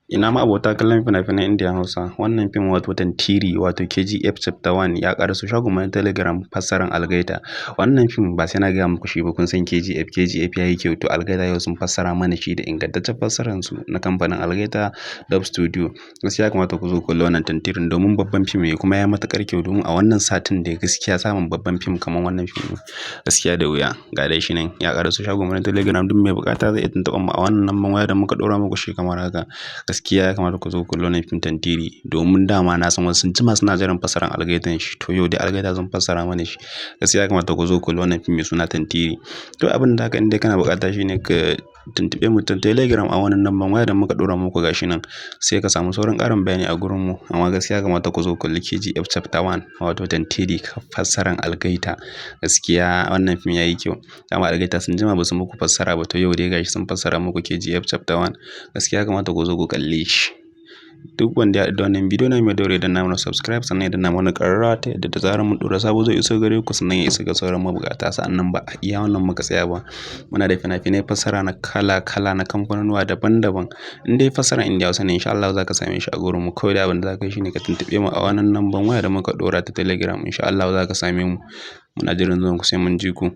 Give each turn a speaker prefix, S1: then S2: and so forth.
S1: Ina ma abota kallon fina-finan Indiya Hausa. Wannan fim wato Tantiri wato KGF Chapter 1 ya ƙaraso shagon mu na Telegram fassarar Algaita. Wannan fim ba sai na gaya muku shi ba kun san KGF. KGF yayi kyau to Algaita yau sun fassara mana shi da ingantaccen fassarar su na kamfanin Algaita Dub Studio. Gaskiya ya kamata ku zo ku kalli wannan Tantirin domin babban fim ne kuma ya matuƙar kyau domin a wannan satin da gaskiya samun babban fim kamar wannan fim gaskiya da wuya. Ga dai shi nan ya ƙaraso shagon mu na Telegram duk mai buƙata zai iya tuntuɓar mu a wannan lambar waya da muka ɗora muku shi kamar haka. Gaskiya ya kamata ku zo ku kalli wannan fim Tantiri domin dama na san wasu sun jima suna jiran fassarar Algaitan shi to yau dai Algaita sun fassara mana shi. Gaskiya ya kamata ku zo ku kalli wannan fim mai suna Tantiri. To abin da haka in dai kana buƙata shine ka tuntuɓe mu ta Telegram a wannan lambar waya da muka ɗora muku gashi nan sai ka samu sauran ƙarin bayani a gurin mu. Amma gaskiya ya kamata ku zo ku kalli KGF Chapter 1 wato Tantiri fassarar Algaita. Gaskiya wannan fim yayi kyau. Dama Algaita sun jima ba su muku fassara ba to yau dai gashi sun fassara muku KGF Chapter 1. Gaskiya ya kamata ku zo ku kalle shi. Duk wanda ya haɗu da wannan bidiyo na mai daure danna mana subscribe sannan ya danna mana ƙararrawa ta yadda da zarar mun ɗora sabo zai iso gare ku sannan ya isa ga sauran mabukata. Sa'annan ba a iya wannan muka tsaya ba. Muna da fina-finai fassara na kala-kala na kamfanunuwa daban-daban. In dai fassarar Indiya Hausa ne in sha Allah za ka same shi a gurin mu. Kawai dai abin da za ka yi shine ka tuntuɓe mu a wannan lambar waya da muka ɗora ta Telegram in sha Allah za ka same mu. Muna jiran zuwan ku sai mun ji ku.